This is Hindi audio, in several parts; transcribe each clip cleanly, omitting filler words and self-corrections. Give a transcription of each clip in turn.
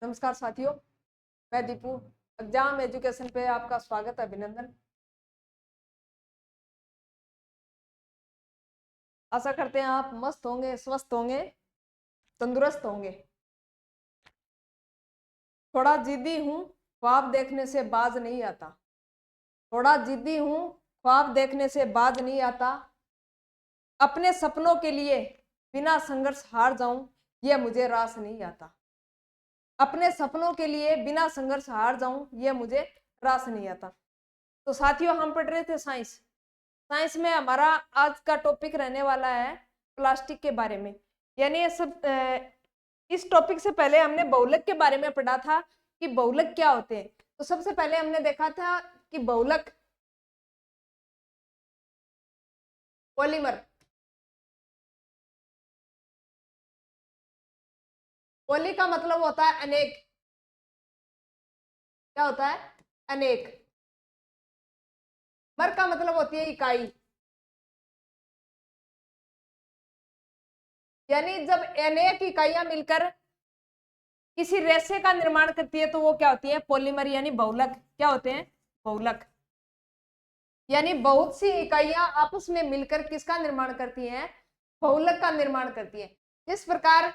नमस्कार साथियों, मैं दीपू। एग्जाम एजुकेशन पे आपका स्वागत है, अभिनंदन। आशा करते हैं आप मस्त होंगे, स्वस्थ होंगे, तंदुरुस्त होंगे। थोड़ा जिद्दी हूँ, ख्वाब देखने से बाज नहीं आता। थोड़ा जिद्दी हूँ, ख्वाब देखने से बाज नहीं आता। अपने सपनों के लिए बिना संघर्ष हार जाऊं, यह मुझे रास नहीं आता। अपने सपनों के लिए बिना संघर्ष हार जाऊं, यह मुझे रास नहीं आता। तो साथियों, हम पढ़ रहे थे साइंस। साइंस में हमारा आज का टॉपिक रहने वाला है प्लास्टिक के बारे में। यानी ये सब इस टॉपिक से पहले हमने बहुलक के बारे में पढ़ा था कि बहुलक क्या होते हैं। तो सबसे पहले हमने देखा था कि बहुलक पॉलीमर। पॉली का मतलब होता है अनेक। क्या होता है? अनेक। मर का मतलब होती है इकाई। यानी जब अनेक इकाइयां मिलकर किसी रेशे का निर्माण करती है तो वो क्या होती है? पॉलीमर यानी बहुलक। क्या होते हैं? बहुलक। यानी बहुत सी इकाइयां आपस में मिलकर किसका निर्माण करती हैं? बहुलक का निर्माण करती है। जिस प्रकार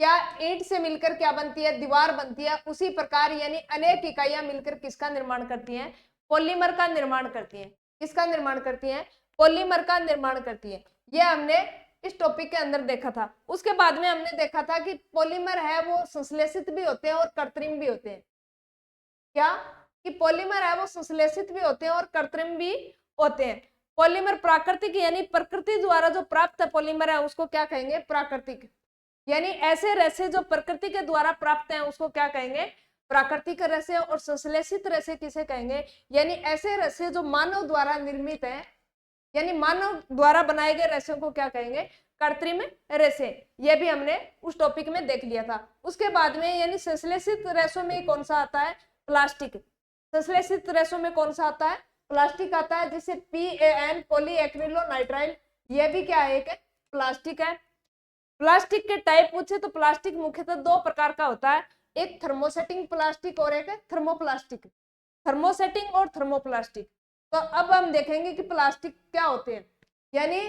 क्या ईंट से मिलकर क्या बनती है? दीवार बनती है। उसी प्रकार यानी अनेक इकाइयां मिलकर किसका निर्माण करती हैं? पॉलीमर का निर्माण करती हैं। किसका निर्माण करती हैं? पॉलीमर का निर्माण करती है। यह हमने इस टॉपिक के अंदर देखा था। उसके बाद में हमने देखा था कि पॉलीमर है वो संश्लेषित भी होते हैं और कृत्रिम भी होते हैं। क्या? कि पॉलीमर है वो संश्लेषित भी होते हैं और कृत्रिम भी होते हैं। पॉलीमर प्राकृतिक यानी प्रकृति द्वारा जो प्राप्त पॉलीमर है उसको क्या कहेंगे? प्राकृतिक। यानी ऐसे रेशे जो प्रकृति के द्वारा प्राप्त हैं उसको क्या कहेंगे? प्राकृतिक रेशे। और संश्लेषित रेशे किसे कहेंगे? यानी ऐसे रेशे जो मानव द्वारा निर्मित है, यानी मानव द्वारा बनाए गए रेशों को क्या कहेंगे? कृत्रिम रेशे। ये भी हमने उस टॉपिक में देख लिया था। उसके बाद में यानी संश्लेषित रेशों में कौन सा आता है? प्लास्टिक। संश्लेषित रेशों में कौन सा आता है? प्लास्टिक आता है, जिसे PAN पॉलीएक्रिलोनाइट्राइल। ये भी क्या है? एक प्लास्टिक है। प्लास्टिक के टाइप पूछे तो प्लास्टिक मुख्यतः दो प्रकार का होता है, एक थर्मोसेटिंग प्लास्टिक और एक थर्मोप्लास्टिक। थर्मोसेटिंग और थर्मोप्लास्टिक। तो अब हम देखेंगे कि प्लास्टिक क्या होते हैं। यानी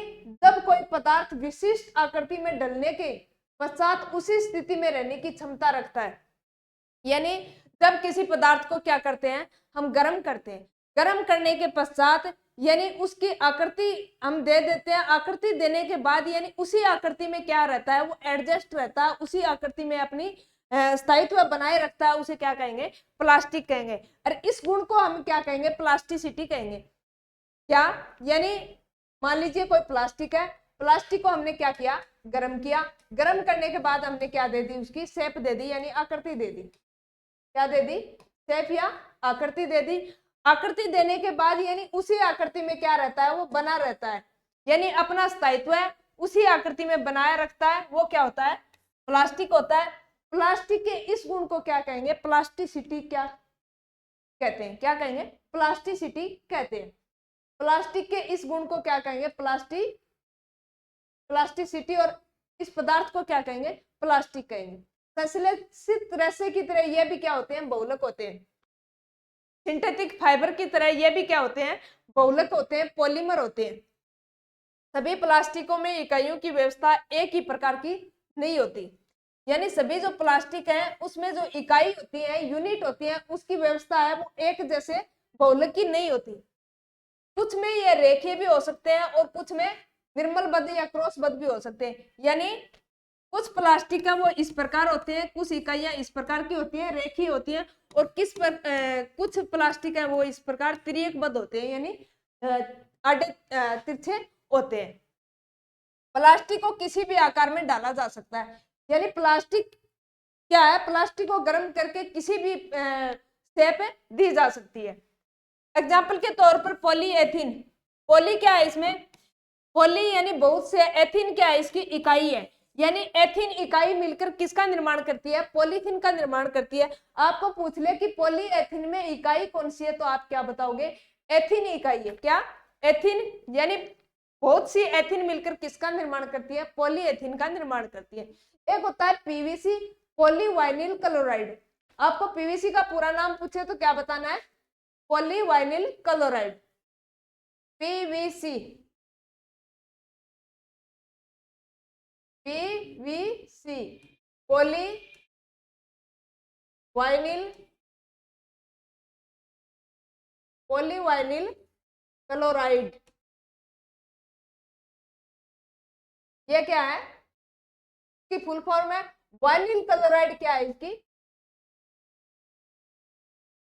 जब कोई पदार्थ विशिष्ट आकृति में ढलने के पश्चात उसी स्थिति में रहने की क्षमता रखता है। यानी जब किसी पदार्थ को क्या करते हैं? हम गर्म करते हैं। गर्म करने के पश्चात यानी उसकी आकृति हम दे देते हैं। आकृति देने के बाद यानी उसी आकृति में क्या रहता है? वो एडजस्ट रहता है, उसी आकृति में अपनी स्थायित्व बनाए रखता है। उसे क्या कहेंगे? प्लास्टिक कहेंगे। और इस गुण को हम क्या कहेंगे? प्लास्टिसिटी कहेंगे। क्या? यानी मान लीजिए कोई प्लास्टिक है, प्लास्टिक को हमने क्या किया? गर्म किया। गर्म करने के बाद हमने क्या दे दी? उसकी शेप दे दी, यानी आकृति दे दी। क्या दे दी? शेप या आकृति दे दी। आकृति देने के बाद यानी उसी आकृति में क्या रहता है? वो बना रहता है, यानी अपना स्थायित्व है उसी आकृति में बनाए रखता है। वो क्या होता है? प्लास्टिक होता है। प्लास्टिक के इस गुण को क्या कहेंगे? प्लास्टिसिटी क्या कहते हैं? क्या कहेंगे? प्लास्टिसिटी कहते हैं। प्लास्टिक के इस गुण को क्या कहेंगे? प्लास्टिसिटी। और इस पदार्थ को क्या कहेंगे? प्लास्टिक कहेंगे। संश्लेषित रेशे की तरह ये भी क्या होते हैं? बहुलक होते हैं। सिंथेटिक फाइबर की तरह ये भी क्या होते हैं? बहुलक होते हैं, पॉलीमर होते हैं। सभी प्लास्टिकों में इकाइयों की व्यवस्था एक ही प्रकार की नहीं होती। यानी सभी जो प्लास्टिक है उसमें जो इकाई होती है, यूनिट होती है, उसकी व्यवस्था है वो एक जैसे बहुलक की नहीं होती। कुछ में ये रेखीय भी हो सकते हैं और कुछ में निर्मल बद्ध या क्रॉस बद्ध भी हो सकते हैं। यानी कुछ प्लास्टिक का वो इस प्रकार होते हैं, कुछ इकाइयां इस प्रकार की होती है, रेखीय होती है। और कुछ प्लास्टिक है वो इस प्रकार त्रियकबद्ध होते हैं, यानी आड़े तिरछे होते हैं। प्लास्टिक को किसी भी आकार में डाला जा सकता है। यानी प्लास्टिक क्या है? प्लास्टिक को गर्म करके किसी भी शेप दी जा सकती है। एग्जाम्पल के तौर पर पॉलीएथीन। पॉली क्या है इसमें? पॉली यानी बहुत से, एथीन क्या है? इसकी इकाई है। यानी एथीन इकाई मिलकर किसका निर्माण करती है? पॉलीथीन का निर्माण करती है। आपको पूछ ले कि पॉलीएथीन में इकाई कौन सी है तो आप क्या बताओगे? एथीन इकाई है। क्या? एथीन। यानी बहुत सी एथीन मिलकर किसका निर्माण करती है? पॉलीएथीन का निर्माण करती है। एक होता है PVC पॉलीवाइनिल क्लोराइड। आपको पीवीसी का पूरा नाम पूछे तो क्या बताना है? पॉलीवाइनिल क्लोराइड, पीवीसी, पीवीसी, पॉलीवाइनिल, पॉलीवाइनिल क्लोराइड। ये क्या है? इसकी फुल फॉर्म है। वाइनिल क्लोराइड क्या है? इसकी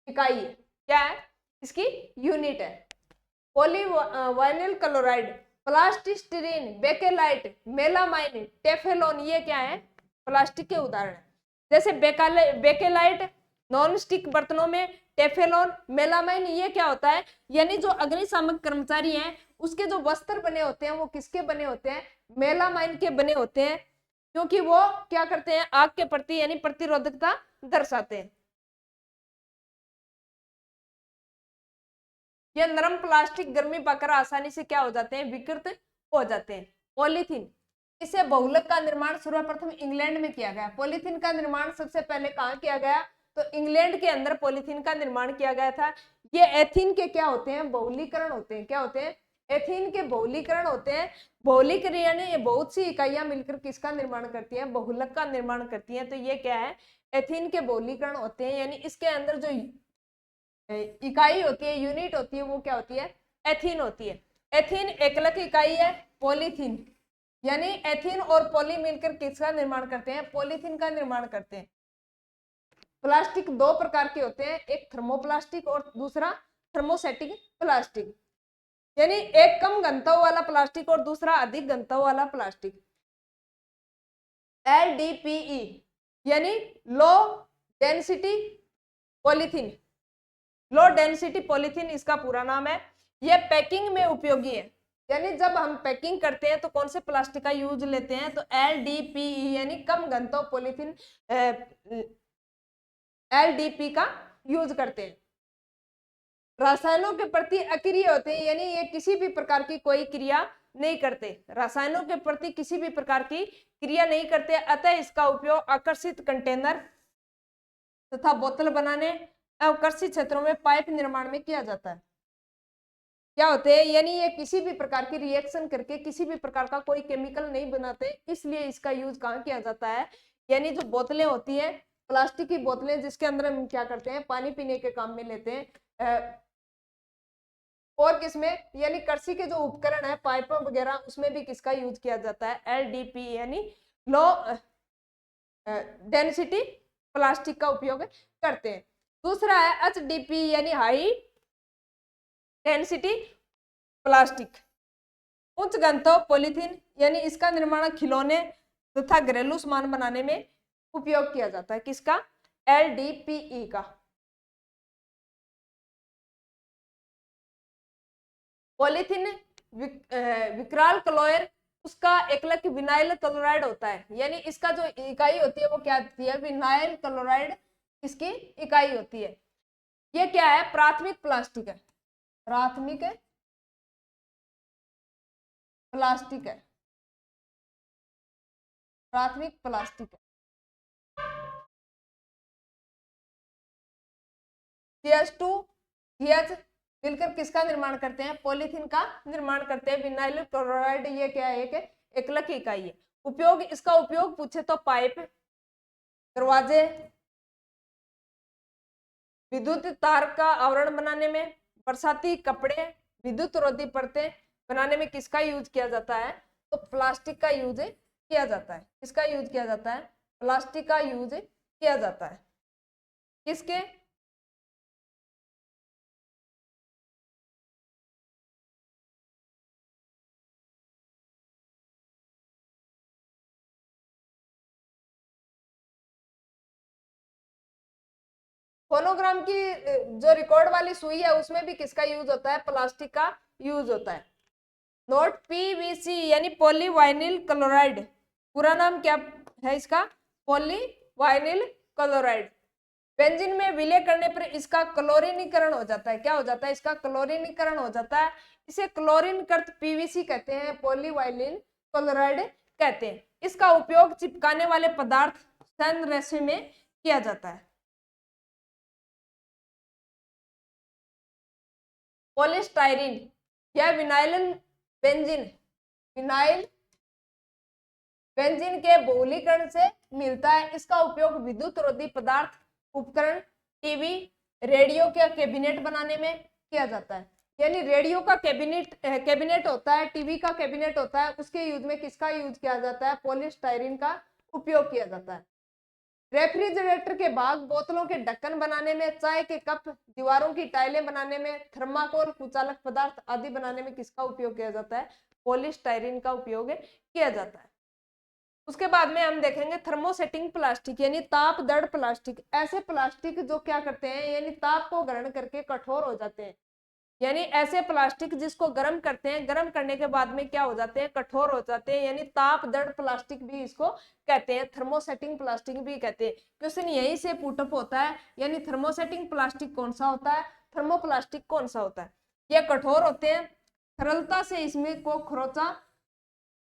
इकाई है। क्या है? इसकी यूनिट है। पॉलीवाइनिल क्लोराइड, प्लास्टिस्टीरीन, बेकेलाइट, मेलामाइन, टेफेलॉन, ये क्या है? प्लास्टिक के उदाहरण है। जैसे बेकेलाइट नॉन स्टिक बर्तनों में, टेफेलॉन, मेलामाइन, ये क्या होता है? यानी जो अग्निशामक कर्मचारी हैं उसके जो वस्त्र बने होते हैं वो किसके बने होते हैं? मेलामाइन के बने होते हैं, क्योंकि वो क्या करते हैं? आग के प्रति यानी प्रतिरोधकता दर्शाते हैं। ये नरम प्लास्टिक गर्मी पाकर आसानी से क्या हो जाते हैं? विकृत हो जाते हैं। पॉलीथीन, इसे बहुलक का निर्माण सर्वप्रथम इंग्लैंड में किया गया। पॉलीथीन का निर्माण सबसे पहले कहाँ किया गया? तो इंग्लैंड के अंदर पॉलीथीन का निर्माण किया गया था। ये एथीन के क्या होते हैं? बहुलीकरण होते हैं। क्या होते हैं? एथीन के बहुलीकरण होते हैं। बहुलीक यानी ये बहुत सी इकाइयां मिलकर किसका निर्माण करती हैं? बहुलक का निर्माण करती हैं। तो ये क्या है? एथीन के बहुलीकरण होते हैं, यानी इसके अंदर जो इकाई होती है, यूनिट होती है, वो क्या होती है? एथीन होती है। एथीन एकलक इकाई है। पॉलीथीन यानी एथीन और पॉली मिलकर किसका निर्माण करते हैं? पॉलीथीन का निर्माण करते हैं। प्लास्टिक दो प्रकार के होते हैं, एक थर्मोप्लास्टिक और दूसरा थर्मोसेटिक प्लास्टिक। यानी एक कम घनत्व वाला प्लास्टिक और दूसरा अधिक घनत्व वाला प्लास्टिक। LDPE यानी low density polythene, low density polythene इसका पूरा नाम है। यह पैकिंग में उपयोगी है। यानी जब हम पैकिंग करते हैं तो कौन से प्लास्टिक का यूज लेते हैं? तो LDPE यानी कम घनत्व पॉलीथीन, LDP का यूज करते हैं। रसायनों के प्रति अक्रिय होते हैं, यानी ये किसी भी प्रकार की कोई क्रिया नहीं करते। रसायनों के प्रति किसी भी प्रकार की क्रिया नहीं करते, अतः इसका उपयोग आकर्षित कंटेनर तथा बोतल बनाने, आकर्षित क्षेत्रों में पाइप निर्माण में किया जाता है। क्या होते हैं? यानी ये किसी भी प्रकार की रिएक्शन करके किसी भी प्रकार का कोई केमिकल नहीं बनाते, इसलिए इसका यूज कहाँ किया जाता है? यानी जो बोतलें होती है, प्लास्टिक की बोतलें, जिसके अंदर हम क्या करते हैं? पानी पीने के काम में लेते हैं। और किसमें? यानी कृषि के जो उपकरण है, पाइप वगैरह, उसमें भी किसका यूज किया जाता है? LDP यानी लो डेंसिटी प्लास्टिक का उपयोग करते हैं। दूसरा है HDP यानी हाई डेंसिटी प्लास्टिक, उच्च घनत्व पॉलीथीन, यानी इसका निर्माण खिलौने तथा घरेलू सामान बनाने में उपयोग किया जाता है। किसका? LDPE का। पॉलीथीन विकराल क्लोर, उसका एकलक विनाइल क्लोराइड होता है, यानी इसका जो इकाई होती है वो क्या होती है? विनाइल क्लोराइड इसकी इकाई होती है। ये क्या है? प्राथमिक प्लास्टिक है। प्राथमिक प्लास्टिक है। प्राथमिक प्लास्टिक है। CH2 CH मिलकर किसका निर्माण करते हैं? पॉलीथीन का निर्माण करते हैं। विनाइल क्लोराइड ये क्या है? एक एकलक इकाई है। उपयोग, इसका उपयोग पूछे तो पाइप, दरवाजे, विद्युत तार का आवरण बनाने में, बरसाती कपड़े, विद्युत रोधी परतें बनाने में किसका यूज किया जाता है? तो प्लास्टिक का यूज किया जाता है। किसका यूज किया जाता है? प्लास्टिक का यूज किया जाता है। किसके? फोनोग्राम की जो रिकॉर्ड वाली सुई है उसमें भी किसका यूज होता है? प्लास्टिक का यूज होता है। नोट PVC यानी पॉलीवाइनिल क्लोराइड, पूरा नाम क्या है इसका? पॉलीवाइनिल क्लोराइड। बेंजीन में विलय करने पर इसका क्लोरीनीकरण हो जाता है। क्या हो जाता है? इसका क्लोरीनीकरण हो जाता है। इसे क्लोरीनकृत PVC कहते हैं, पॉलीवाइनिल क्लोराइड कहते हैं। इसका उपयोग चिपकाने वाले पदार्थ सन रेशे में किया जाता है। पॉलीस्टाइरीन या विनाइल बेंजीन के बहुलीकरण से मिलता है। इसका उपयोग विद्युत रोधी पदार्थ, उपकरण, टीवी, रेडियो के कैबिनेट बनाने में किया जाता है। यानी रेडियो का कैबिनेट होता है, टीवी का कैबिनेट होता है, उसके यूज में किसका यूज किया जाता है? पॉलीस्टाइरीन का उपयोग किया जाता है। रेफ्रिजरेटर के भाग, बोतलों के ढक्कन बनाने में, चाय के कप, दीवारों की टाइलें बनाने में, थर्माकोल, कुचालक पदार्थ आदि बनाने में किसका उपयोग किया जाता है? पॉलीस्टाइरीन का उपयोग किया जाता है। उसके बाद में हम देखेंगे थर्मोसेटिंग प्लास्टिक यानी ताप दड़ प्लास्टिक। ऐसे प्लास्टिक जो क्या करते हैं यानी ताप को ग्रहण करके कठोर हो जाते हैं। यानी ऐसे प्लास्टिक जिसको गर्म करते हैं, गर्म करने के बाद में क्या हो जाते हैं? कठोर हो जाते हैं। यानी ताप दड़ प्लास्टिक भी इसको कहते हैं, थर्मोसेटिंग प्लास्टिक भी कहते हैं। क्वेश्चन यही से पुटअप होता है। यानी थर्मोसेटिंग प्लास्टिक कौन सा होता है, थर्मोप्लास्टिक कौन सा होता है? ये कठोर होते हैं, सरलता से इसमें को खरोचा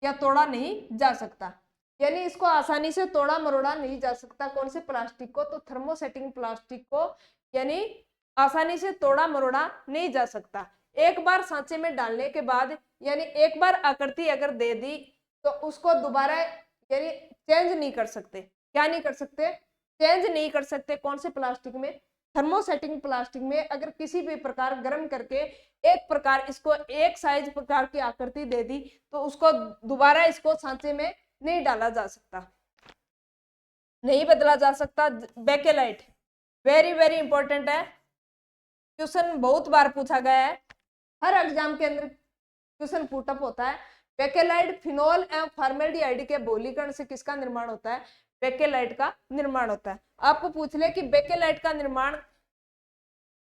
या तोड़ा नहीं जा सकता। यानी इसको आसानी से तोड़ा मरोड़ा नहीं जा सकता। कौन से प्लास्टिक को? तो थर्मोसेटिंग प्लास्टिक को यानी आसानी से तोड़ा मरोड़ा नहीं जा सकता। एक बार सांचे में डालने के बाद यानी एक बार आकृति अगर दे दी तो उसको दोबारा यानी चेंज नहीं कर सकते। क्या नहीं कर सकते? चेंज नहीं कर सकते। कौन से प्लास्टिक में? थर्मोसेटिंग प्लास्टिक में। अगर किसी भी प्रकार गर्म करके एक प्रकार इसको एक साइज प्रकार की आकृति दे दी तो उसको दोबारा इसको सांचे में नहीं डाला जा सकता, नहीं बदला जा सकता। बेकेलाइट वेरी वेरी इंपॉर्टेंट है, क्वेश्चन बहुत बार पूछा गया है, हर एग्जाम के अंदर क्वेश्चन पुटअप होता है। बेकेलाइट फिनोल एवं फॉर्मेल्डिहाइड के बहुलीकरण से किसका निर्माण होता है? बेकेलाइट का निर्माण होता है। आपको पूछ ले कि बेकेलाइट का निर्माण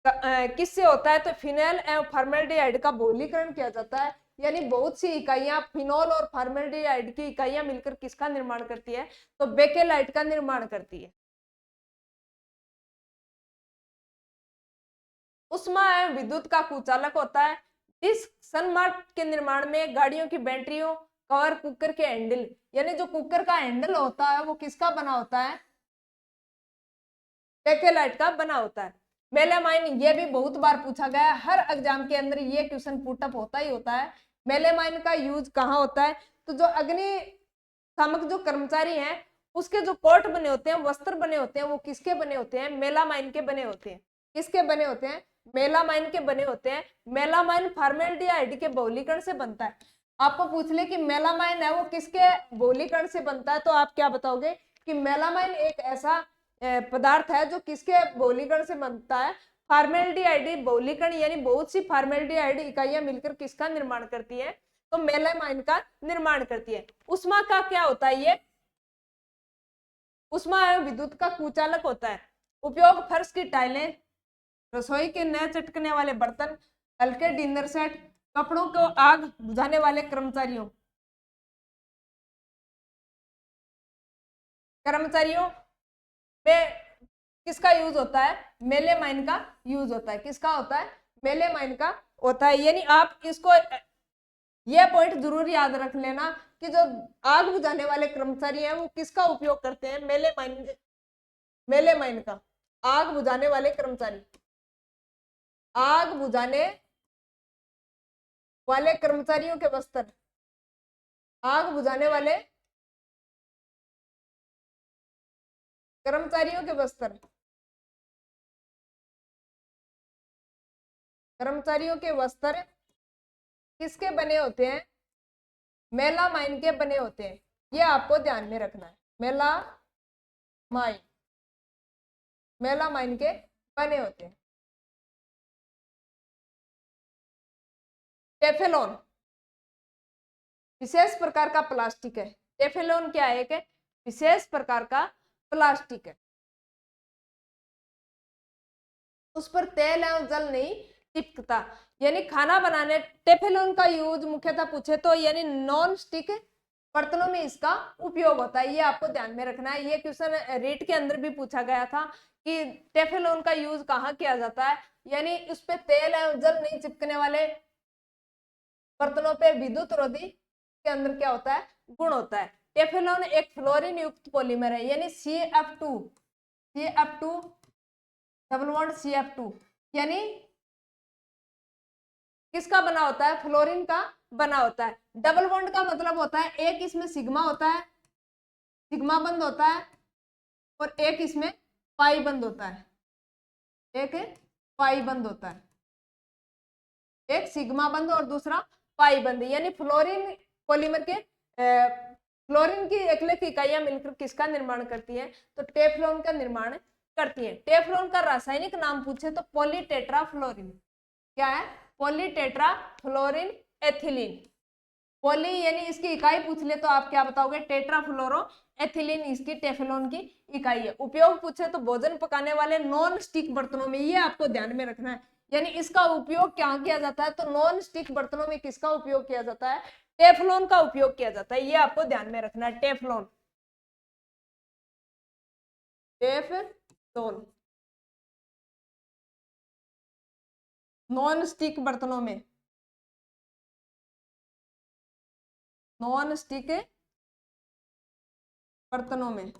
किससे होता है? तो फिनोल एवं फॉर्मेल्डिहाइड का बहुलीकरण किया जाता है। यानी बहुत सी इकाइयां फिनोल और फॉर्मेल्डिहाइड की इकाइयां मिलकर किसका निर्माण करती है? तो बेकेलाइट का निर्माण करती है। उष्मा एवं विद्युत का कुचालक होता है। इस सनमार्क के निर्माण में गाड़ियों की बैटरियों, कवर, कुकर के हैंडल यानी जो कुकर का हैंडल होता है वो किसका बना होता है? बेकेलाइट का बना होता है। मेलामाइन ये भी बहुत बार पूछा गया है, हर एग्जाम के अंदर ये क्वेश्चन पुटअप होता ही होता है। मेलामाइन का यूज कहाँ होता है? तो जो अग्निशामक जो कर्मचारी हैं उसके जो कोट बने होते हैं, वस्त्र बने होते हैं, वो किसके बने होते हैं? मेलामाइन के बने होते हैं। किसके बने होते हैं? मेलामाइन के बने होते हैं। मेलामाइन फॉर्मेल्डिहाइड के बहुलीकरण से बनता है। आपको पूछ ले कि मेलामाइन है वो किसके बहुलीकरण से बनता है तो आप क्या बताओगे कि मेलामाइन एक ऐसा पदार्थ है जो किसके बहुलीकरण से बनता है? फॉर्मेल्डिहाइड बहुलीकरण यानी बहुत सी फॉर्मेल्डिहाइड इकाइयां मिलकर किसका निर्माण करती है? तो मेलामाइन का निर्माण करती है। उष्मा का क्या होता है? ये उष्मा एवं विद्युत का कुचालक होता है। उपयोग फर्श की टाइलें, रसोई के न चटकने वाले बर्तन, हल्के डिनर सेट, कपड़ों को आग बुझाने वाले कर्मचारियों में किसका यूज होता है? मेलामाइन का यूज होता है। किसका होता है? मेलामाइन का होता है। यानी आप इसको यह पॉइंट जरूर याद रख लेना कि जो आग बुझाने वाले कर्मचारी हैं वो किसका उपयोग करते हैं? मेलामाइन का। आग बुझाने वाले कर्मचारी, आग बुझाने वाले कर्मचारियों के वस्त्र, आग बुझाने वाले कर्मचारियों के वस्त्र, कर्मचारियों के वस्त्र किसके बने होते हैं? मेलामाइन के बने होते हैं। ये आपको ध्यान में रखना है। मेलामाइन के बने होते हैं। टेफलॉन विशेष प्रकार का प्लास्टिक है। टेफलॉन क्या है? एक विशेष प्रकार का प्लास्टिक है। उस पर तेल एवं जल नहीं चिपकता। यानी खाना बनाने टेफलॉन का यूज मुख्यतः पूछे तो यानी नॉन स्टिक बर्तनों में इसका उपयोग होता है। ये आपको ध्यान में रखना है। ये क्वेश्चन रीट के अंदर भी पूछा गया था कि टेफलॉन का यूज कहाँ किया जाता है? यानी उस पे तेल एवं जल नहीं चिपकने वाले बर्तनों पे विद्युत रोधी के अंदर क्या होता है? गुण होता है। टेफ्लॉन एक फ्लोरीन युक्त पॉलीमर है, यानी CF2 डबल बॉन्ड CF2 यानी किसका बना होता है, फ्लोरीन का बना होता है। डबल बॉन्ड का मतलब होता है एक इसमें सिग्मा होता है, सिग्मा बंद होता है, और एक इसमें पाई बंद होता है, एक पाई बंद होता है, एक सिग्मा बंद और दूसरा पाई बंद। यानी फ्लोरीन पॉलीमर के फ्लोरीन की एकलिक इकाइयां मिलकर किसका निर्माण करती हैं, तो टेफ्लॉन का निर्माण करती है। टेफ्लॉन का रासायनिक नाम पूछे तो पॉलीटेट्राफ्लोरीन, क्या है, पॉलीटेट्राफ्लोरीन एथिलीन। पॉली यानी इसकी इकाई पूछ ले तो आप क्या बताओगे, टेट्राफ्लोरो एथिलीन इसकी टेफ्लॉन की इकाई है। उपयोग पूछे तो भोजन पकाने वाले नॉन स्टिक बर्तनों में, ये आपको ध्यान में रखना है, यानी इसका उपयोग क्या किया जाता है, तो नॉन स्टिक बर्तनों में किसका उपयोग किया जाता है, टेफ्लॉन का उपयोग किया जाता है, ये आपको ध्यान में रखना है। टेफ्लॉन, टेफ्लॉन नॉन स्टिक बर्तनों में, नॉन स्टिक बर्तनों में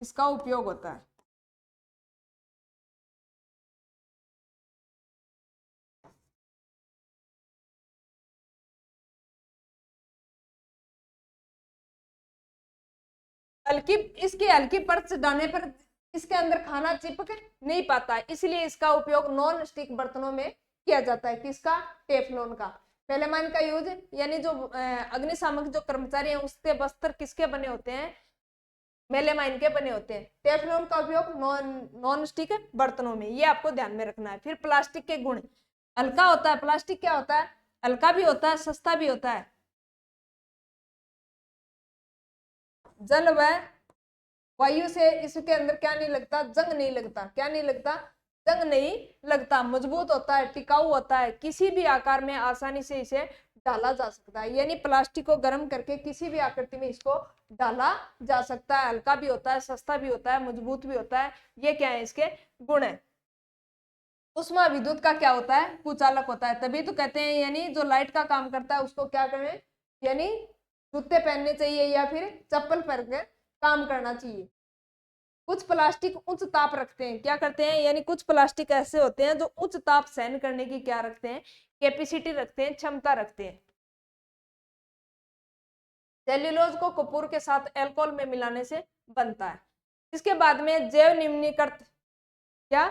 इसका उपयोग होता है। हल्की, इसकी हल्की परत डालने पर इसके अंदर खाना चिपक नहीं पाता, इसलिए इसका उपयोग नॉन स्टिक बर्तनों में किया जाता है। किसका, टेफ्लॉन का। मेलामाइन का यूज, यानी जो अग्निशामक जो कर्मचारी हैं उसके वस्त्र किसके बने होते हैं, मेलामाइन के बने होते हैं। टेफ्लॉन का उपयोग नॉन स्टिक बर्तनों में, ये आपको ध्यान में रखना है। फिर प्लास्टिक के गुण, हल्का होता है प्लास्टिक, क्या होता है, हल्का भी होता है, सस्ता भी होता है। जल व वायु से इसके अंदर क्या नहीं लगता, जंग नहीं लगता, क्या नहीं लगता, जंग नहीं लगता। मजबूत होता है, टिकाऊ होता है, किसी भी आकार में आसानी से इसे डाला जा सकता है, यानी प्लास्टिक को गर्म करके किसी भी आकृति में इसको डाला जा सकता है। हल्का भी होता है, सस्ता भी होता है, मजबूत भी होता है, ये क्या है, इसके गुण है। उष्मा विद्युत का क्या होता है, कुचालक होता है, तभी तो कहते हैं यानी जो लाइट का काम करता है उसको क्या करें, यानी जूते पहनने चाहिए या फिर चप्पल पहनकर काम करना चाहिए। कुछ प्लास्टिक उच्च ताप रखते हैं, क्या करते हैं, यानी कुछ प्लास्टिक ऐसे होते हैं जो उच्च ताप सहन करने की क्या रखते हैं, कैपेसिटी रखते हैं, क्षमता रखते हैं। सेल्यूलोज को कपूर के साथ अल्कोहल में मिलाने से बनता है। इसके बाद में जैव निम्नीकृत, क्या,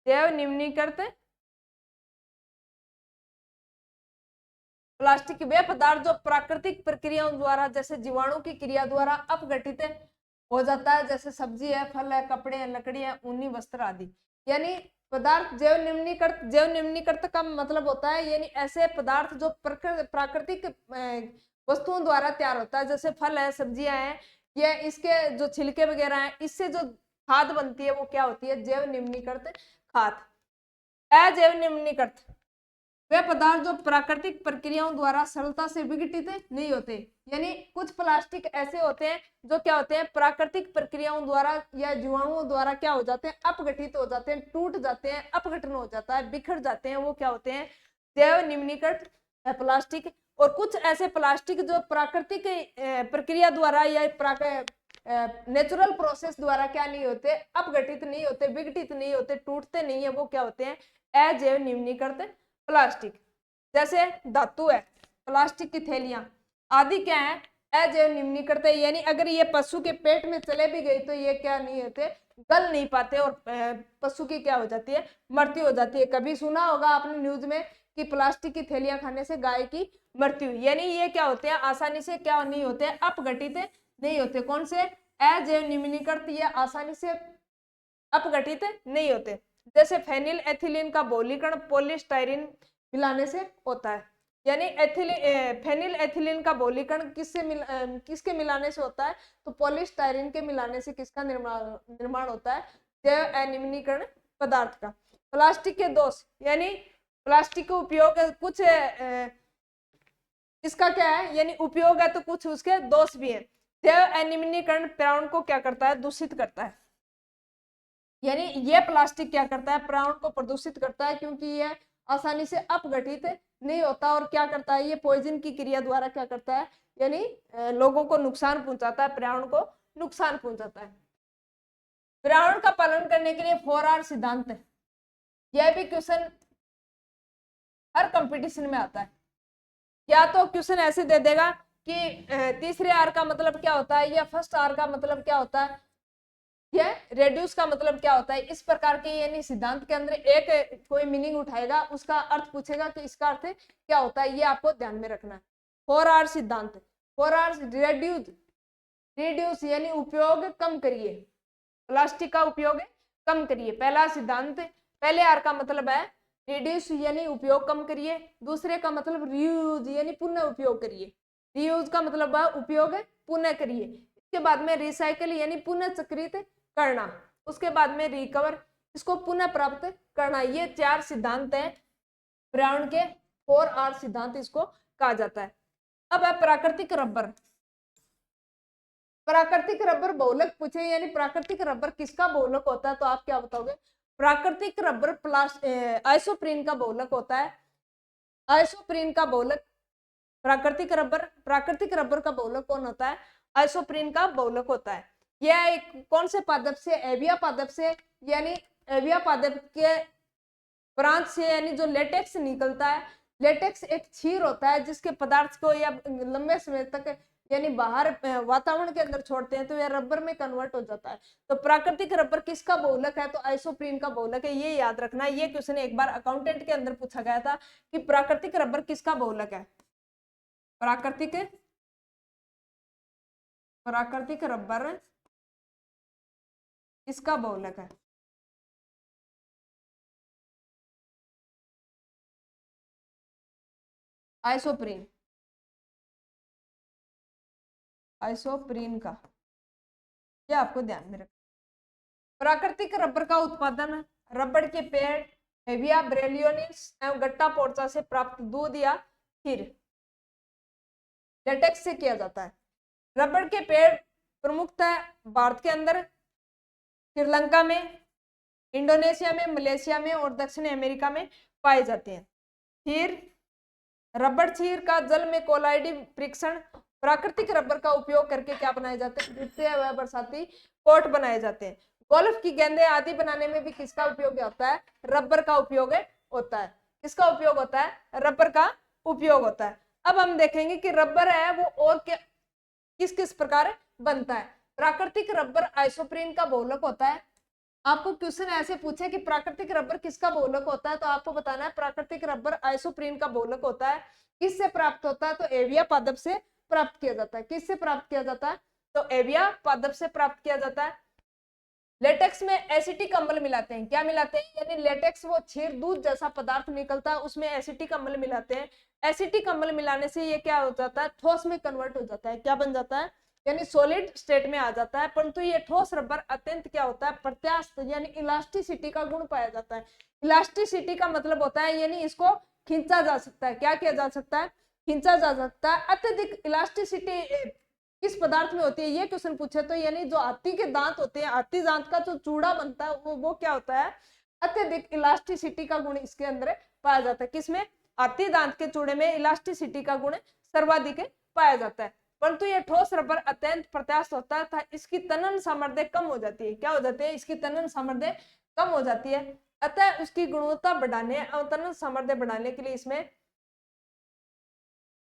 जैव निम्नीकृत प्लास्टिक वे पदार्थ जो प्राकृतिक प्रक्रियाओं द्वारा जैसे जीवाणु की क्रिया द्वारा अपघटित हो जाता है, जैसे सब्जी है, फल है, कपड़े हैं, लकड़ी है, ऊनी वस्त्र आदि। यानी पदार्थ जैव निम्नीकृत का मतलब होता है यानी ऐसे पदार्थ जो प्राकृतिक वस्तुओं द्वारा तैयार होता है, जैसे फल है, सब्जियां हैं, या इसके जो छिलके वगैरह हैं, इससे जो खाद बनती है वो क्या होती है, जैव निम्नीकृत खाद। अजैव निम्नीकृत वे पदार्थ जो प्राकृतिक प्रक्रियाओं द्वारा सरलता से विघटित नहीं होते, यानी कुछ प्लास्टिक ऐसे होते हैं जो क्या होते हैं, प्राकृतिक प्रक्रियाओं द्वारा या जीवाणुओं द्वारा क्या हो जाते हैं, अपघटित हो जाते हैं, टूट जाते हैं, अपघटन हो जाता है, बिखर जाते हैं, वो क्या होते हैं, जैव निम्नीकृत प्लास्टिक। और कुछ ऐसे प्लास्टिक जो प्राकृतिक प्रक्रिया द्वारा या नेचुरल प्रोसेस द्वारा क्या नहीं होते, अपघटित नहीं होते, विघटित नहीं होते, टूटते नहीं है, वो क्या होते हैं, अजैव निम्नीकृत प्लास्टिक। जैसे धातु है, प्लास्टिक की थैलियां आदि क्या है, अजैव निम्नीकृत है, यानी अगर ये पशु के पेट में चले भी गए तो ये क्या नहीं होते, गल नहीं पाते और पशु की क्या हो जाती है, मृत्यु हो जाती है। कभी सुना होगा आपने न्यूज में कि प्लास्टिक की थैलियां खाने से गाय की मृत्यु, यानी ये क्या होते हैं, आसानी से क्या नहीं होते, अपघटित नहीं होते। कौन से, अजैव निम्नीकृत, ये आसानी से अपघटित नहीं होते। जैसे फेनिल एथिलीन का बहुलीकरण पॉलीस्टाइरीन मिलाने से होता है, यानी फेनिल एथिलीन का बहुलीकरण किसके मिलाने से होता है, तो पॉलीस्टाइरीन के मिलाने से किसका निर्माण होता है, जैव अनिम्नीकरण पदार्थ का। प्लास्टिक के दोष, यानी प्लास्टिक का उपयोग कुछ इसका क्या है, यानी उपयोग है तो कुछ उसके दोष भी है। जैव अनिम्नीकरण पर्यावरण को क्या करता है, दूषित करता है, यानी ये प्लास्टिक क्या करता है, पर्यावरण को प्रदूषित करता है, क्योंकि ये आसानी से अपघटित नहीं होता और क्या करता है, ये पॉइजन की क्रिया द्वारा क्या करता है, यानी लोगों को नुकसान पहुंचाता है, पर्यावरण को नुकसान पहुंचाता है। पर्यावरण का पालन करने के लिए 4R सिद्धांत है। यह भी क्वेश्चन हर कंपटीशन में आता है। या तो क्वेश्चन ऐसे दे देगा कि तीसरे आर का मतलब क्या होता है, या फर्स्ट आर का मतलब क्या होता है, यह रेड्यूस का मतलब क्या होता है। इस प्रकार के यानी सिद्धांत के अंदर एक कोई मीनिंग उठाएगा, उसका अर्थ पूछेगा कि इसका अर्थ क्या होता है, ये आपको ध्यान में रखना है। 4R सिद्धांत, 4R रिड्यूस यानी उपयोग कम करिए, प्लास्टिक का उपयोग कम करिए, पहला सिद्धांत। पहले आर का मतलब है रिड्यूस यानी उपयोग कम करिए, दूसरे का मतलब रीयूज यानी पुनः उपयोग करिए, रीयूज का मतलब है उपयोग पुनः करिए। इसके बाद में रिसाइकल यानी पुनः चक्रित करना, उसके बाद में रिकवर, इसको पुनः प्राप्त करना। ये 4 सिद्धांत है पर्यावरण के, 4R सिद्धांत इसको कहा जाता है। अब है प्राकृतिक रबर। प्राकृतिक रबर बहुलक पूछे, यानी प्राकृतिक रबर किसका बहुलक होता है, तो आप क्या बताओगे, प्राकृतिक रबर आइसोप्रीन का बहुलक होता है। आइसोप्रीन का बहुलक प्राकृतिक रबर का बहुलक कौन होता है, आइसोप्रीन का बहुलक होता है। यह एक कौन से पादप से, एविया पादप से, यानी एविया पादप के ब्रांच से यानी जो लेटेक्स निकलता है। लेटेक्स एक क्षीर होता है जिसके पदार्थ को या लंबे समय तक यानी बाहर वातावरण के अंदर छोड़ते हैं तो यह रबर में कन्वर्ट हो जाता है। तो प्राकृतिक रबर किसका बहुलक है, तो आइसोप्रीन का बहुलक है। ये याद रखना, ये क्वेश्चन एक बार अकाउंटेंट के अंदर पूछा गया था कि प्राकृतिक रबर किसका बहुलक है। प्राकृतिक रबर किसका बहुलक है, आइसोप्रीन, आइसोप्रीन का, ये आपको ध्यान में रखना। प्राकृतिक रबर का उत्पादन रबड़ के पेड़ हेविया ब्रेलियोनिस एवं गट्टा पोर्चा से प्राप्त दूध या खीर लेटेक्स से किया जाता है। रबड़ के पेड़ प्रमुखतः भारत के अंदर, श्रीलंका में, इंडोनेशिया में, मलेशिया में और दक्षिण अमेरिका में पाए जाते हैं। खीर, रबड़ क्षीर का जल में कोलाइडी परीक्षण, प्राकृतिक रबर का उपयोग करके क्या बनाए जाते हैं, द्वितीय व बरसाती कोट बनाए जाते हैं। गोल्फ की गेंदें आदि बनाने में भी किसका उपयोग होता है, रबर का उपयोग होता है। किसका उपयोग होता है, रबर का उपयोग होता है। अब हम देखेंगे कि रबर है वो और क्या किस किस प्रकार बनता है। प्राकृतिक रबर आइसोप्रीन का बहुलक होता है। आपको क्वेश्चन ऐसे पूछे कि प्राकृतिक रबर किसका बहुलक होता है, तो आपको बताना है प्राकृतिक रबर आइसोप्रीन का बहुलक होता है। किससे प्राप्त होता है, तो एविया पादप से प्राप्त किया जाता है। किससे प्राप्त किया जाता है, तो एविया पादप से प्राप्त किया जाता है। लेटेक्स में एसिटिक अम्ल मिलाते हैं, क्या मिलाते हैं, यानी लेटेक्स वो क्षीर दूध जैसा पदार्थ निकलता है, उसमें एसिटिक अम्ल मिलाते हैं। एसिटिक अम्ल मिलाने से ये क्या हो जाता है, ठोस में कन्वर्ट हो जाता है। क्या बन जाता है, यानी सॉलिड स्टेट में आ जाता है। परंतु ये ठोस रबर अत्यंत क्या होता है, प्रत्यास्थ यानी इलास्टिसिटी का गुण पाया जाता है। इलास्टिसिटी का मतलब होता है यानी इसको खींचा जा सकता है। क्या किया जा सकता है, खींचा जा सकता है। अत्यधिक इलास्टिसिटी किस पदार्थ में होती है, ये क्वेश्चन पूछे तो यानी जो हाथी के दांत होते हैं, हाथी दांत का जो चूड़ा बनता है वो क्या होता है, अत्यधिक इलास्टिसिटी का गुण इसके अंदर पाया जाता है। किसमें, हाथी दांत के चूड़े में इलास्टिसिटी का गुण सर्वाधिक पाया जाता है। परंतु यह ठोस रबर अत्यंत प्रत्यास्थ होता है था, इसकी तनन सामर्थ्य कम हो जाती है। क्या हो जाती है, इसकी तनन सामर्थ्य कम हो जाती है। अतः उसकी गुणवत्ता बढ़ाने और तनन सामर्थ्य बढ़ाने के लिए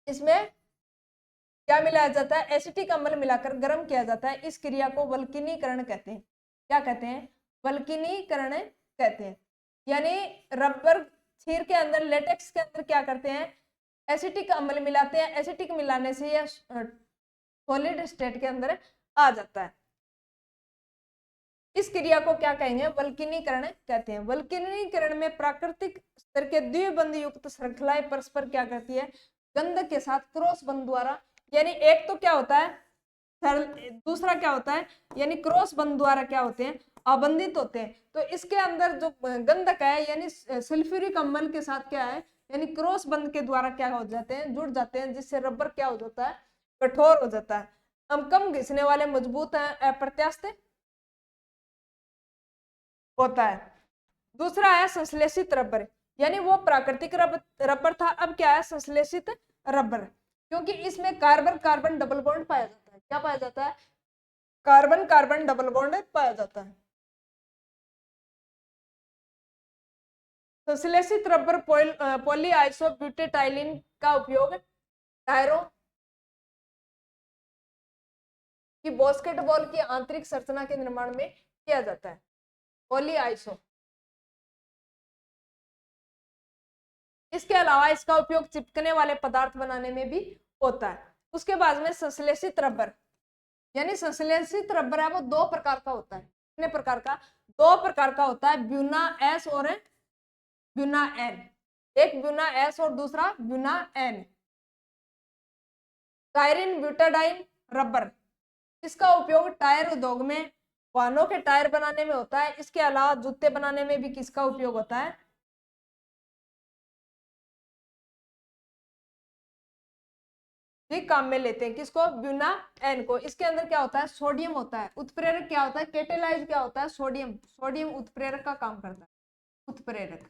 इसमें क्या मिलाया जाता है, एसिटिक अम्ल मिलाकर गर्म किया जाता है। इस क्रिया को वल्कनीकरण कहते हैं। क्या कहते हैं, वल्कनीकरण कहते हैं। यानी रबर क्षीर के अंदर, लेटेक्स के अंदर क्या करते हैं, एसिटिक अम्ल मिलाते हैं। एसिटिक मिलाने से यह सॉलिड स्टेट के अंदर आ जाता है। इस क्रिया को क्या कहेंगे, वल्कनीकरण कहते हैं। वल्कनीकरण में प्राकृतिक स्तर के द्विबंध युक्त श्रृंखलाएं परस्पर क्या करती है, गंधक के साथ क्रॉस बंध द्वारा, यानी एक तो क्या होता है, दूसरा क्या होता है, यानी क्रॉस बंध द्वारा क्या होते हैं, आबंधित होते हैं। तो इसके अंदर जो गंधक है यानी सल्फ्यूरिक अम्ल के साथ क्या है, यानी क्रॉस बंध के द्वारा क्या हो जाते हैं, जुड़ जाते हैं, जिससे रबर क्या हो जाता है, कठोर हो जाता है। हम कम घिसने वाले, मजबूत है, अप्रत्यास्थ होता है। दूसरा है संश्लेषित रबर। यानी वो प्राकृतिक रबर था, अब क्या है संश्लेषित रबर, क्योंकि इसमें कार्बन कार्बन डबल बॉन्ड पाया जाता है। क्या पाया जाता है? कार्बन कार्बन डबल बॉन्ड पाया जाता है। संश्लेषित रबर पॉलीआइसोब्यूटेटाइलिन का उपयोग टायरों की बास्केटबॉल की आंतरिक संरचना के निर्माण में किया जाता है। पॉलीआइसो, इसके अलावा इसका उपयोग चिपकने वाले पदार्थ बनाने में भी होता है। उसके बाद में संश्लेषित रबर, यानी संश्लेषित रबर है वो दो प्रकार का होता है। कितने प्रकार का? दो प्रकार का होता है, ब्यूना एस और ब्यूना एन। एक ब्यूना एस और दूसरा ब्यूना एन। टायरिन ब्यूटाडाइन रबर, इसका उपयोग टायर उद्योग में वाहनों के टायर बनाने में होता है। इसके अलावा जूते बनाने में भी किसका उपयोग होता है? भी काम में लेते हैं। किसको? ब्यूना एन को। इसके अंदर क्या होता है? सोडियम होता है। उत्प्रेरक क्या होता है? कैटेलाइज क्या होता है? सोडियम। सोडियम उत्प्रेरक का काम करता है। उत्प्रेरक,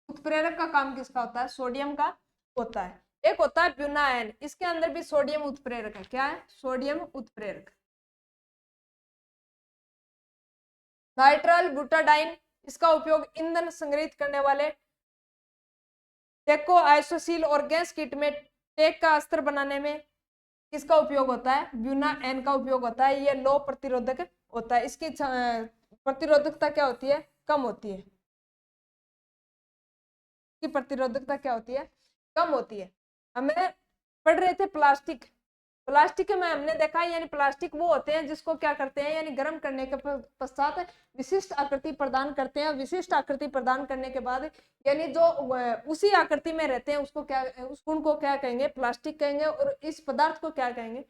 उत्प्रेरक का काम किसका होता है? सोडियम का होता है। एक होता है ब्यूना एन, इसके अंदर भी सोडियम उत्प्रेरक है। क्या है? सोडियम उत्प्रेरक। नाइट्राइल ब्यूटाडाइन, इसका उपयोग ईंधन संग्रहित करने वाले टेको आइसोसील और गैस किट में टेक का अस्त्र बनाने में किसका उपयोग होता है? ब्यूना एन का उपयोग होता है। यह लो प्रतिरोधक होता है। इसकी प्रतिरोधकता क्या होती है? कम होती है। इसकी प्रतिरोधकता क्या होती है? कम होती है। हमें पढ़ रहे थे प्लास्टिक। प्लास्टिक में हमने देखा है, यानी प्लास्टिक वो होते हैं जिसको क्या करते हैं, यानी गर्म करने के पश्चात विशिष्ट आकृति प्रदान करते हैं। विशिष्ट आकृति प्रदान करने के बाद यानी जो उसी आकृति में रहते हैं उसको क्या, उस गुण को क्या कहेंगे? प्लास्टिक कहेंगे। और इस पदार्थ को क्या कहेंगे?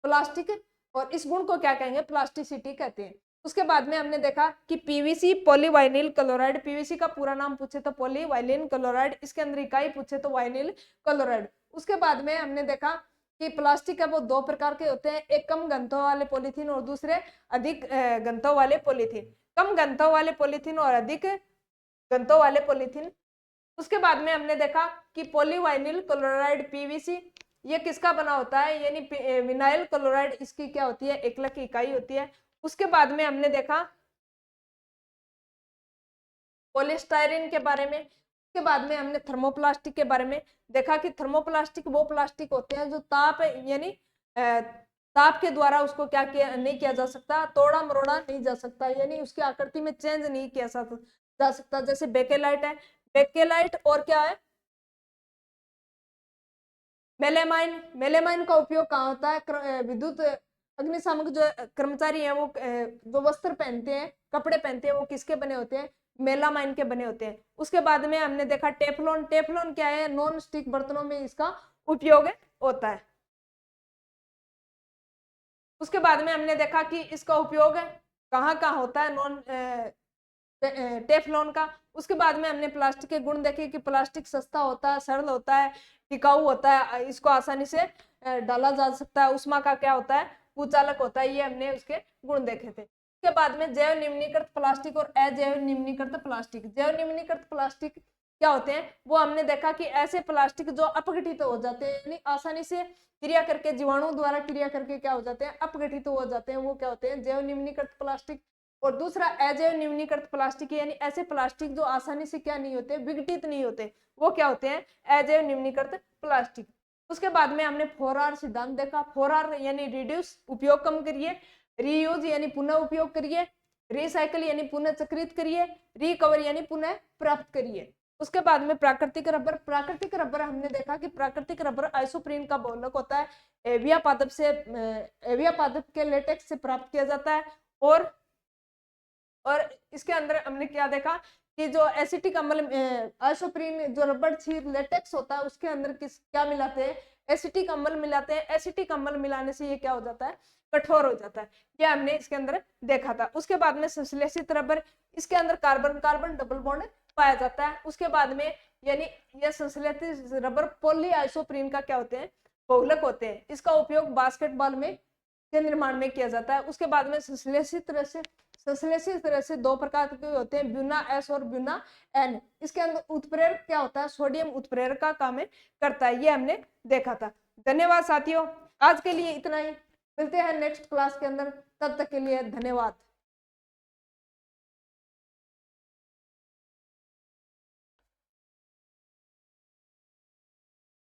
प्लास्टिक। और इस गुण को क्या कहेंगे? प्लास्टिसिटी कहते हैं। उसके बाद में हमने देखा कि पीवीसी पॉलीवाइनिल क्लोराइड, पीवीसी का पूरा नाम पूछे तो पॉलीवाइनिल क्लोराइड, इसके अंदर इकाई पूछे तो वाइनिल क्लोराइड। उसके बाद में हमने देखा कि प्लास्टिक है वो दो प्रकार के होते हैं, एक कम घनत्व वाले पॉलीथीन और दूसरे अधिक घनत्व वाले पॉलीथीन। कम घनत्व वाले पॉलीथीन और अधिक घनत्व वाले पॉलीथीन। उसके बाद में हमने देखा कि पॉलीवाइनिल क्लोराइड पीवीसी ये किसका बना होता है? यानी विनाइल क्लोराइड, इसकी क्या होती है? एकलक की इकाई होती है। उसके बाद में हमने देखा पॉलीस्टायरीन के बारे में। उसके बाद में हमने थर्मोप्लास्टिक के बारे में देखा कि थर्मोप्लास्टिक वो प्लास्टिक होते हैं जो ताप यानी ताप के द्वारा उसको क्या किया नहीं किया जा सकता, तोड़ा मरोड़ा नहीं जा सकता, यानी उसकी आकृति में चेंज नहीं किया जा सकता। जैसे बेकेलाइट है, बेकेलाइट और क्या है? मेलेमाइन। मेलेमाइन का उपयोग कहाँ होता है? विद्युत अग्निशामक जो कर्मचारी हैं वो जो वस्त्र पहनते हैं, कपड़े पहनते हैं, वो किसके बने होते हैं? मेलामाइन के बने होते हैं। उसके बाद में हमने देखा टेफलॉन। टेफलॉन क्या है? नॉन स्टिक बर्तनों में इसका उपयोग होता है। उसके बाद में हमने देखा कि इसका उपयोग कहाँ कहाँ होता है नॉन टेफलॉन का। उसके बाद में हमने प्लास्टिक के गुण देखे कि प्लास्टिक सस्ता होता है, सरल होता है, टिकाऊ होता है, इसको आसानी से डाला जा सकता है। उष्मा का क्या होता है? कुचालक होता है। ये हमने उसके गुण देखे थे। उसके बाद में जैव निम्नीकृत प्लास्टिक और अजैव निम्नीकृत प्लास्टिक। जैव निम्नीकृत प्लास्टिक क्या होते हैं? वो हमने देखा कि ऐसे प्लास्टिक जो अपघटित हो जाते हैं, यानी आसानी से क्रिया करके, जीवाणु द्वारा क्रिया करके क्या हो जाते हैं? अपघटित हो जाते हैं, वो क्या होते हैं? जैव निम्नीकृत प्लास्टिक। और दूसरा अजैव निम्नीकृत प्लास्टिक, यानी ऐसे प्लास्टिक जो आसानी से क्या नहीं होते? विघटित नहीं होते, वो क्या होते हैं? अजैव निम्नीकृत प्लास्टिक। उसके बाद में हमने 4R सिद्धांत देखा। 4R यानी रिड्यूस उपयोग कम करिए, रीयूज यानी पुनः उपयोग करिए, रिसाइकल यानी पुनः चक्रित करिए, रिकवर यानी पुनः प्राप्त करिए। उसके बाद में प्राकृतिक रबर। प्राकृतिक रबर हमने देखा कि प्राकृतिक रबर आइसोप्रीन का बहुलक होता है, एविया पादप से, एविया पादप के लेटेक्स से प्राप्त किया जाता है। और इसके अंदर हमने क्या देखा कि जो एसिटिक अम्ल आइसोप्रीन जो रबर छीर लेटेक्स होता है उसके अंदर क्या मिलाते हैं? एसिटिक अम्ल मिलाते हैं। एसिटिक अम्ल मिलाने से ये क्या हो जाता है? कठोर हो जाता है। ये हमने इसके अंदर देखा था। उसके बाद में संश्लेषित रबर, इसके अंदर कार्बन कार्बन डबल बॉन्ड पाया जाता है। उसके बाद में यानी यह संश्लेषित रबर पॉलीआइसोप्रीन का क्या होते हैं? बहुलक होते हैं। इसका उपयोग बास्केटबॉल में के निर्माण में किया जाता है। उसके बाद में संश्लेषित संश्लेषित रेसे दो प्रकार के होते हैं, ब्यूना एस और ब्यूना एन। इसके अंदर उत्प्रेरक क्या होता है, सोडियम उत्प्रेरक का काम करता है, ये हमने देखा था। धन्यवाद साथियों, आज के लिए इतना ही, मिलते हैं नेक्स्ट क्लास के अंदर, तब तक के लिए धन्यवाद।